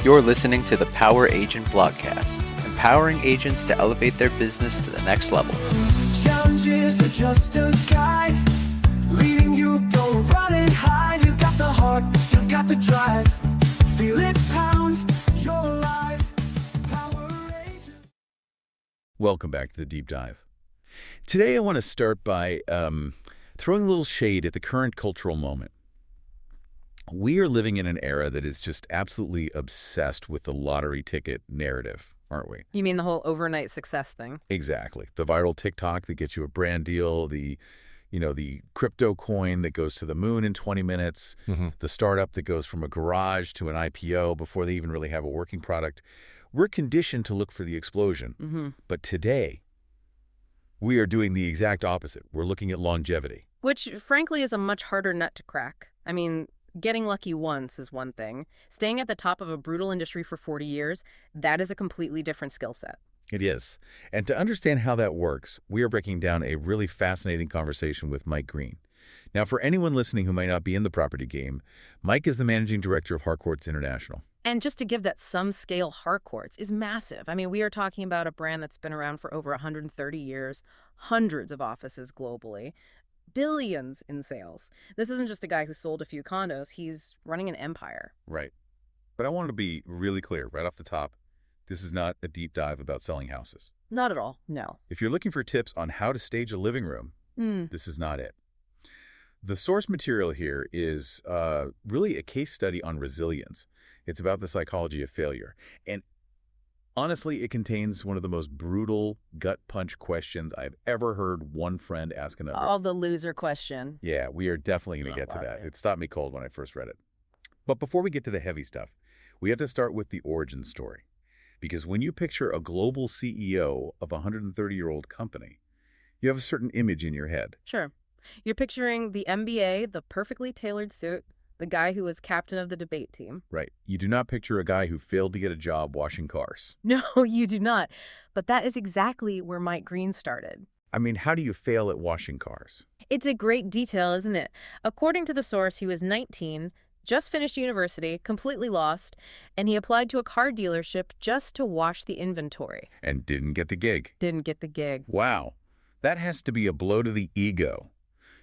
You're listening to the Power Agent Blogcast, empowering agents to elevate their business to the next level. Challenges are just a guide, leading you, don't run and hide. You've got the heart, you've got the drive, feel it pound, you're alive. Power Agent. Welcome back to the Deep Dive. Today I want to start by throwing a little shade at the current cultural moment. We are living in an era that is just absolutely obsessed with the lottery ticket narrative, aren't we? You mean the whole overnight success thing? Exactly. The viral TikTok that gets you a brand deal, the crypto coin that goes to the moon in 20 minutes, the startup that goes from a garage to an IPO before they even really have a working product. We're conditioned to look for the explosion. But today, we are doing the exact opposite. We're looking at longevity. Which, frankly, is a much harder nut to crack. I mean, getting lucky once is one thing. Staying at the top of a brutal industry for 40 years, that is a completely different skill set. It is. And to understand how that works, we are breaking down a really fascinating conversation with Mike Green. Now, for anyone listening who might not be in the property game, Mike is the managing director of Harcourts International. And just to give that some scale, Harcourts is massive. I mean, we are talking about a brand that's been around for over 130 years, hundreds of offices globally, billions in sales. This isn't just a guy who sold a few condos. He's running an empire. Right. But I wanted to be really clear right off the top. This is not a deep dive about selling houses. Not at all, no. If you're looking for tips on how to stage a living room, this is not it. The source material here is really a case study on resilience. It's about the psychology of failure. And honestly, it contains one of the most brutal gut punch questions I've ever heard one friend ask another. Oh, the loser question. Yeah, we are definitely going to get to that. It stopped me cold when I first read it. But before we get to the heavy stuff, we have to start with the origin story. Because when you picture a global CEO of a 130-year-old company, you have a certain image in your head. Sure. You're picturing the MBA, the perfectly tailored suit, the guy who was captain of the debate team. Right. You do not picture a guy who failed to get a job washing cars. No, you do not. But that is exactly where Mike Green started. I mean, how do you fail at washing cars? It's a great detail, isn't it? According to the source, he was 19, just finished university, completely lost, and he applied to a car dealership just to wash the inventory. And didn't get the gig. Didn't get the gig. Wow. That has to be a blow to the ego.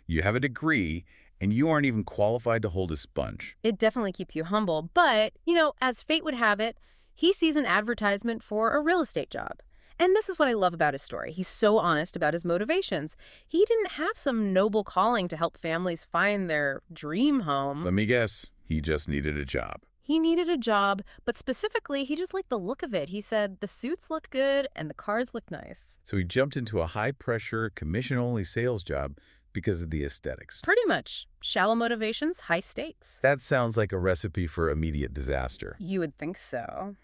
You have a degree, and you aren't even qualified to hold a sponge. It definitely keeps you humble, but, as fate would have it, he sees an advertisement for a real estate job. And this is what I love about his story. He's so honest about his motivations. He didn't have some noble calling to help families find their dream home. Let me guess. He just needed a job. He needed a job, but specifically, he just liked the look of it. He said the suits looked good and the cars looked nice. So he jumped into a high-pressure, commission-only sales job because of the aesthetics. Pretty much. Shallow motivations, high stakes. That sounds like a recipe for immediate disaster. You would think so.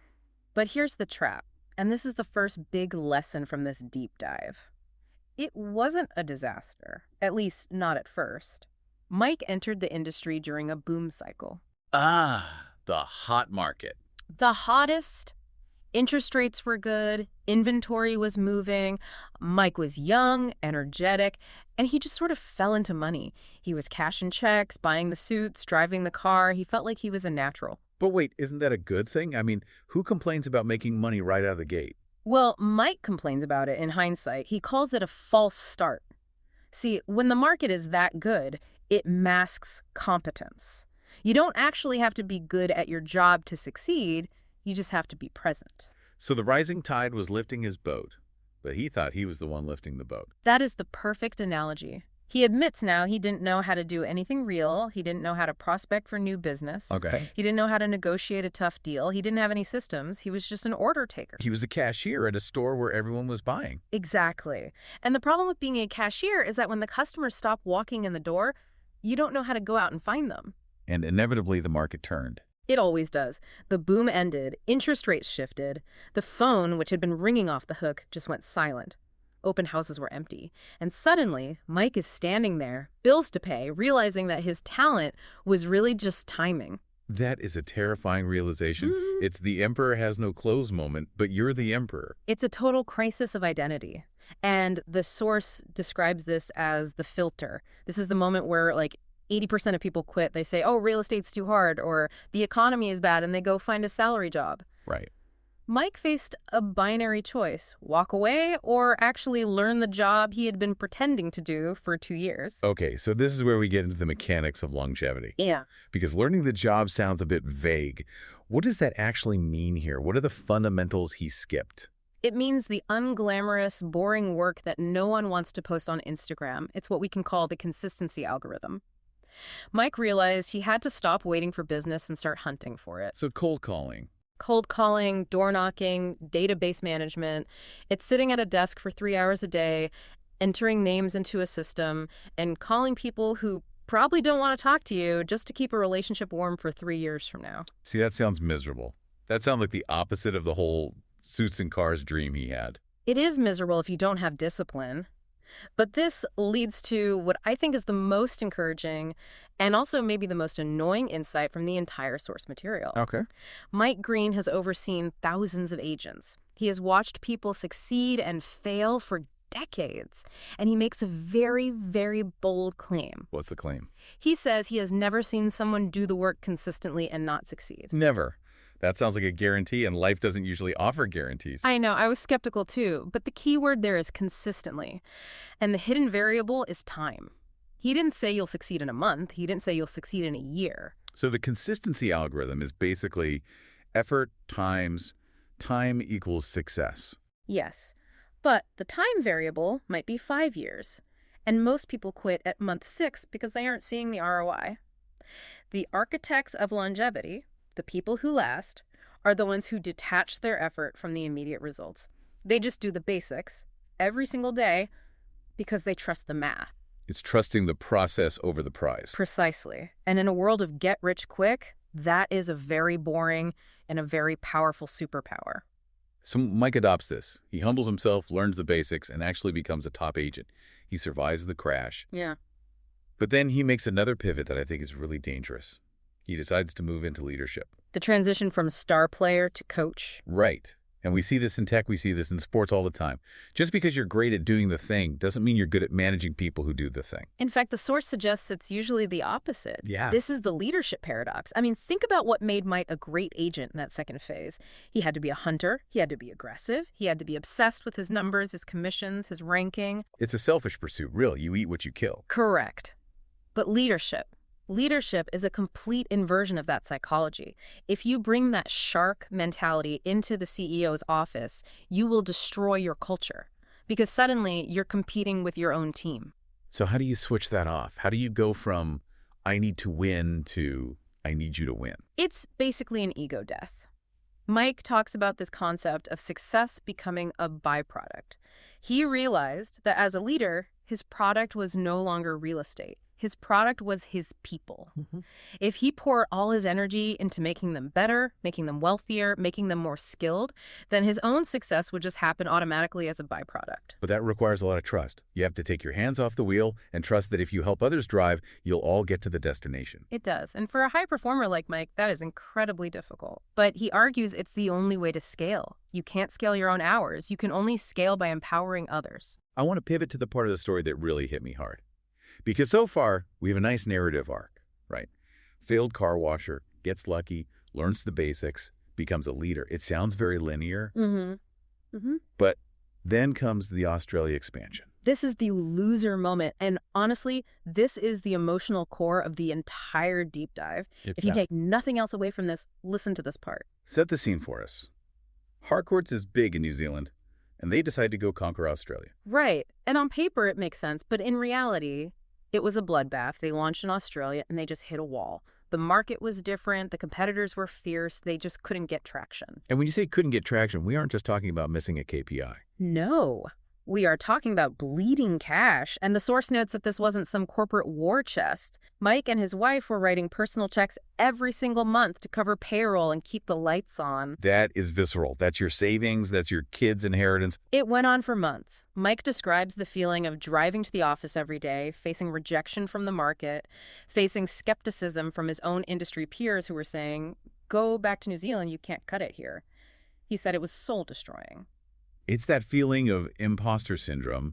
But here's the trap, and this is the first big lesson from this deep dive. It wasn't a disaster, at least not at first. Mike entered the industry during a boom cycle. The hot market. The hottest. Interest rates were good. Inventory was moving. Mike was young, energetic, and he just sort of fell into money. He was cashing checks, buying the suits, driving the car. He felt like he was a natural. But wait, isn't that a good thing? I mean, who complains about making money right out of the gate? Well, Mike complains about it in hindsight. He calls it a false start. See, when the market is that good, it masks competence. You don't actually have to be good at your job to succeed. You just have to be present. So the rising tide was lifting his boat, but he thought he was the one lifting the boat. That is the perfect analogy. He admits now he didn't know how to do anything real. He didn't know how to prospect for new business. Okay. He didn't know how to negotiate a tough deal. He didn't have any systems. He was just an order taker. He was a cashier at a store where everyone was buying. Exactly. And the problem with being a cashier is that when the customers stop walking in the door, you don't know how to go out and find them. And inevitably the market turned. It always does. The boom ended, interest rates shifted, the phone, which had been ringing off the hook, just went silent. Open houses were empty. And suddenly, Mike is standing there, bills to pay, realizing that his talent was really just timing. That is a terrifying realization. It's the emperor has no clothes moment, but you're the emperor. It's a total crisis of identity. And the source describes this as the filter. This is the moment where, 80% of people quit. They say, oh, real estate's too hard, or the economy is bad, and they go find a salary job. Right. Mike faced a binary choice: walk away or actually learn the job he had been pretending to do for 2 years. Okay, so this is where we get into the mechanics of longevity. Yeah. Because learning the job sounds a bit vague. What does that actually mean here? What are the fundamentals he skipped? It means the unglamorous, boring work that no one wants to post on Instagram. It's what we can call the consistency algorithm. Mike realized he had to stop waiting for business and start hunting for it. So cold calling. Cold calling, door knocking, database management. It's sitting at a desk for 3 hours a day, entering names into a system, and calling people who probably don't want to talk to you just to keep a relationship warm for 3 years from now. See, that sounds miserable. That sounds like the opposite of the whole suits and cars dream he had. It is miserable if you don't have discipline. But this leads to what I think is the most encouraging and also maybe the most annoying insight from the entire source material. Okay. Mike Green has overseen thousands of agents. He has watched people succeed and fail for decades, and he makes a very, very bold claim. What's the claim? He says he has never seen someone do the work consistently and not succeed. Never. That sounds like a guarantee, and life doesn't usually offer guarantees. I know, I was skeptical too, but the key word there is consistently. And the hidden variable is time. He didn't say you'll succeed in a month. He didn't say you'll succeed in a year. So the consistency algorithm is basically effort times time equals success. Yes, but the time variable might be 5 years. And most people quit at month 6 because they aren't seeing the ROI. The architects of longevity, the people who last, are the ones who detach their effort from the immediate results. They just do the basics every single day because they trust the math. It's trusting the process over the prize. Precisely. And in a world of get rich quick, that is a very boring and a very powerful superpower. So Mike adopts this. He humbles himself, learns the basics, and actually becomes a top agent. He survives the crash. Yeah. But then he makes another pivot that I think is really dangerous. He decides to move into leadership. The transition from star player to coach. Right. And we see this in tech, we see this in sports all the time. Just because you're great at doing the thing doesn't mean you're good at managing people who do the thing. In fact, the source suggests it's usually the opposite. Yeah. This is the leadership paradox. I mean, think about what made Mike a great agent in that second phase. He had to be a hunter. He had to be aggressive. He had to be obsessed with his numbers, his commissions, his ranking. It's a selfish pursuit, really. You eat what you kill. Correct. But leadership is a complete inversion of that psychology. If you bring that shark mentality into the CEO's office, you will destroy your culture because suddenly you're competing with your own team. So how do you switch that off? How do you go from I need to win to I need you to win? It's basically an ego death. Mike talks about this concept of success becoming a byproduct. He realized that as a leader, his product was no longer real estate. His product was his people. Mm-hmm. If he poured all his energy into making them better, making them wealthier, making them more skilled, then his own success would just happen automatically as a byproduct. But that requires a lot of trust. You have to take your hands off the wheel and trust that if you help others drive, you'll all get to the destination. It does. And for a high performer like Mike, that is incredibly difficult. But he argues it's the only way to scale. You can't scale your own hours. You can only scale by empowering others. I want to pivot to the part of the story that really hit me hard. Because so far, we have a nice narrative arc, right? Failed car washer, gets lucky, learns the basics, becomes a leader. It sounds very linear. Mm-hmm. Mm-hmm. But then comes the Australia expansion. This is the loser moment. And honestly, this is the emotional core of the entire deep dive. If you take nothing else away from this, listen to this part. Set the scene for us. Harcourt's is big in New Zealand, and they decide to go conquer Australia. Right. And on paper, it makes sense. But in reality, it was a bloodbath. They launched in Australia, and they just hit a wall. The market was different. The competitors were fierce. They just couldn't get traction. And when you say couldn't get traction, we aren't just talking about missing a KPI. No. We are talking about bleeding cash, and the source notes that this wasn't some corporate war chest. Mike and his wife were writing personal checks every single month to cover payroll and keep the lights on. That is visceral. That's your savings. That's your kids' inheritance. It went on for months. Mike describes the feeling of driving to the office every day, facing rejection from the market, facing skepticism from his own industry peers who were saying, go back to New Zealand, you can't cut it here. He said it was soul-destroying. It's that feeling of imposter syndrome,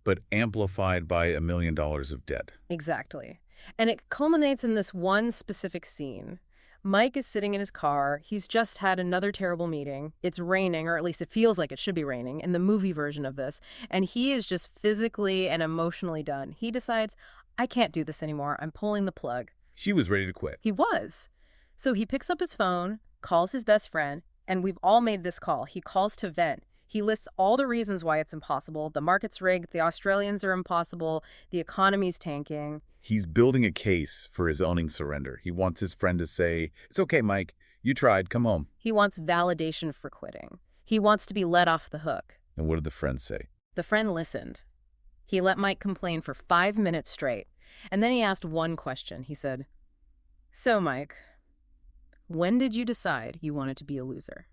but amplified by $1 million of debt. Exactly. And it culminates in this one specific scene. Mike is sitting in his car. He's just had another terrible meeting. It's raining, or at least it feels like it should be raining in the movie version of this. And he is just physically and emotionally done. He decides, I can't do this anymore. I'm pulling the plug. She was ready to quit. He was. So he picks up his phone, calls his best friend, and we've all made this call. He calls to vent. He lists all the reasons why it's impossible. The market's rigged, the Australians are impossible, the economy's tanking. He's building a case for his owning surrender. He wants his friend to say, it's okay, Mike. You tried. Come home. He wants validation for quitting. He wants to be let off the hook. And what did the friend say? The friend listened. He let Mike complain for 5 minutes straight. And then he asked one question. He said, so, Mike, when did you decide you wanted to be a loser?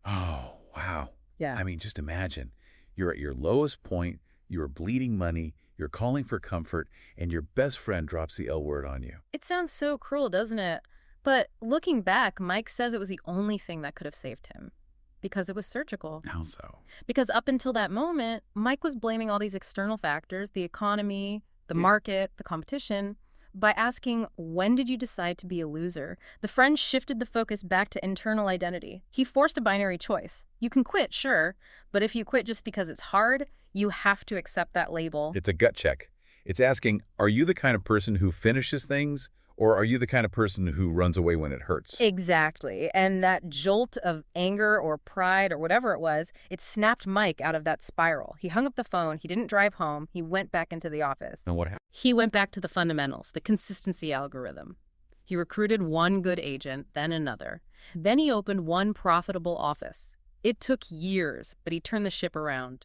Oh, wow. Yeah. I mean, just imagine. You're at your lowest point. You're bleeding money. You're calling for comfort. And your best friend drops the L word on you. It sounds so cruel, doesn't it? But looking back, Mike says it was the only thing that could have saved him. Because it was surgical. How so? Because up until that moment, Mike was blaming all these external factors, the economy, the market, the competition. By asking, when did you decide to be a loser? The friend shifted the focus back to internal identity. He forced a binary choice. You can quit, sure, but if you quit just because it's hard, you have to accept that label. It's a gut check. It's asking, are you the kind of person who finishes things, or are you the kind of person who runs away when it hurts? Exactly. And that jolt of anger or pride or whatever it was, it snapped Mike out of that spiral. He hung up the phone. He didn't drive home. He went back into the office. And what happened? He went back to the fundamentals, the consistency algorithm. He recruited one good agent, then another. Then he opened one profitable office. It took years, but he turned the ship around.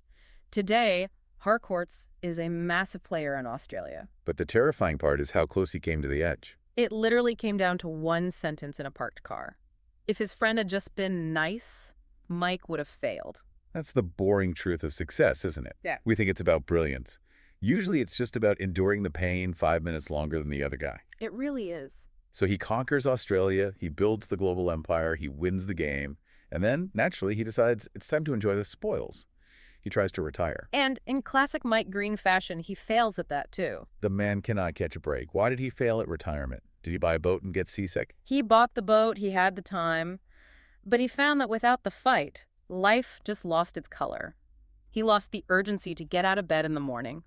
Today, Harcourt's is a massive player in Australia. But the terrifying part is how close he came to the edge. It literally came down to one sentence in a parked car. If his friend had just been nice, Mike would have failed. That's the boring truth of success, isn't it? Yeah. We think it's about brilliance. Usually it's just about enduring the pain 5 minutes longer than the other guy. It really is. So he conquers Australia, he builds the global empire, he wins the game, and then, naturally, he decides it's time to enjoy the spoils. He tries to retire. And in classic Mike Green fashion, he fails at that too. The man cannot catch a break. Why did he fail at retirement? Did he buy a boat and get seasick? He bought the boat, he had the time, but he found that without the fight, life just lost its color. He lost the urgency to get out of bed in the morning.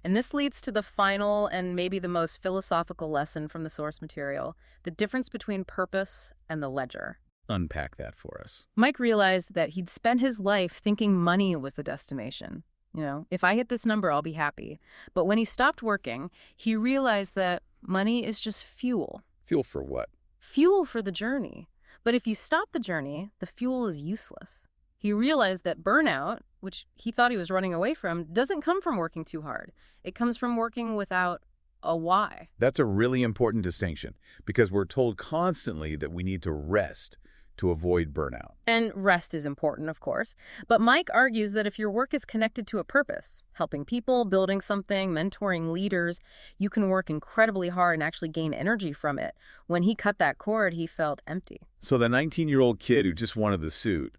And this leads to the final and maybe the most philosophical lesson from the source material, the difference between purpose and the ledger. Unpack that for us. Mike realized that he'd spent his life thinking money was the destination. You know, if I hit this number, I'll be happy. But when he stopped working, he realized that money is just fuel. Fuel for what? Fuel for the journey. But if you stop the journey, the fuel is useless. He realized that burnout, which he thought he was running away from, doesn't come from working too hard. It comes from working without a why. That's a really important distinction because we're told constantly that we need to rest to avoid burnout. And rest is important, of course. But Mike argues that if your work is connected to a purpose, helping people, building something, mentoring leaders, you can work incredibly hard and actually gain energy from it. When he cut that cord, he felt empty. So the 19-year-old kid who just wanted the suit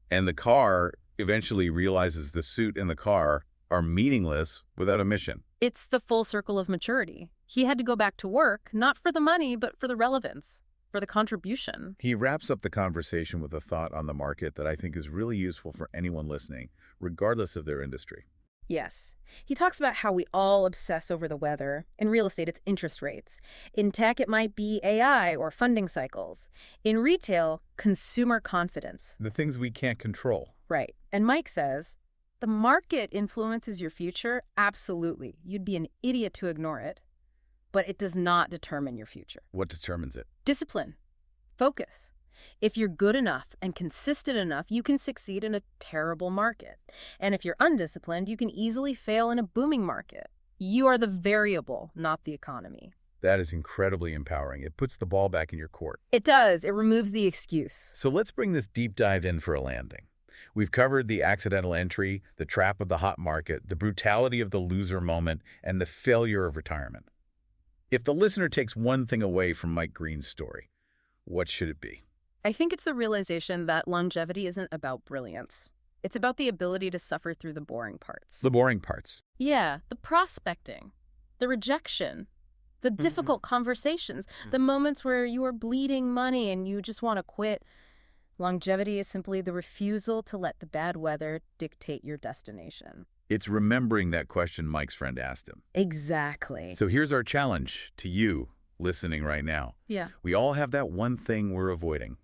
and the car eventually realizes the suit and the car are meaningless without a mission. It's the full circle of maturity. He had to go back to work, not for the money, but for the relevance, for the contribution. He wraps up the conversation with a thought on the market that I think is really useful for anyone listening, regardless of their industry. Yes. He talks about how we all obsess over the weather. In real estate, it's interest rates. In tech, it might be AI or funding cycles. In retail, consumer confidence. The things we can't control. Right. And Mike says, the market influences your future? Absolutely. You'd be an idiot to ignore it. But it does not determine your future. What determines it? Discipline. Focus. If you're good enough and consistent enough, you can succeed in a terrible market. And if you're undisciplined, you can easily fail in a booming market. You are the variable, not the economy. That is incredibly empowering. It puts the ball back in your court. It does. It removes the excuse. So let's bring this deep dive in for a landing. We've covered the accidental entry, the trap of the hot market, the brutality of the loser moment, and the failure of retirement. If the listener takes one thing away from Mike Green's story, what should it be? I think it's the realization that longevity isn't about brilliance. It's about the ability to suffer through the boring parts. The boring parts. Yeah, the prospecting, the rejection, The difficult conversations, the moments where you are bleeding money and you just want to quit. Longevity is simply the refusal to let the bad weather dictate your destination. It's remembering that question Mike's friend asked him. Exactly. So here's our challenge to you listening right now. Yeah. We all have that one thing we're avoiding.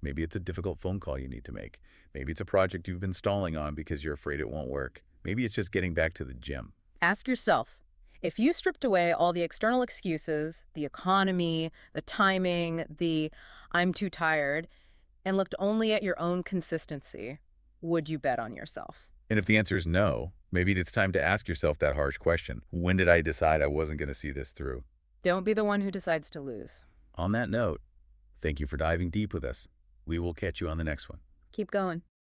Maybe it's a difficult phone call you need to make. Maybe it's a project you've been stalling on because you're afraid it won't work. Maybe it's just getting back to the gym. Ask yourself, if you stripped away all the external excuses, the economy, the timing, the I'm too tired, and looked only at your own consistency, would you bet on yourself? And if the answer is no, maybe it's time to ask yourself that harsh question. When did I decide I wasn't going to see this through? Don't be the one who decides to lose. On that note, thank you for diving deep with us. We will catch you on the next one. Keep going.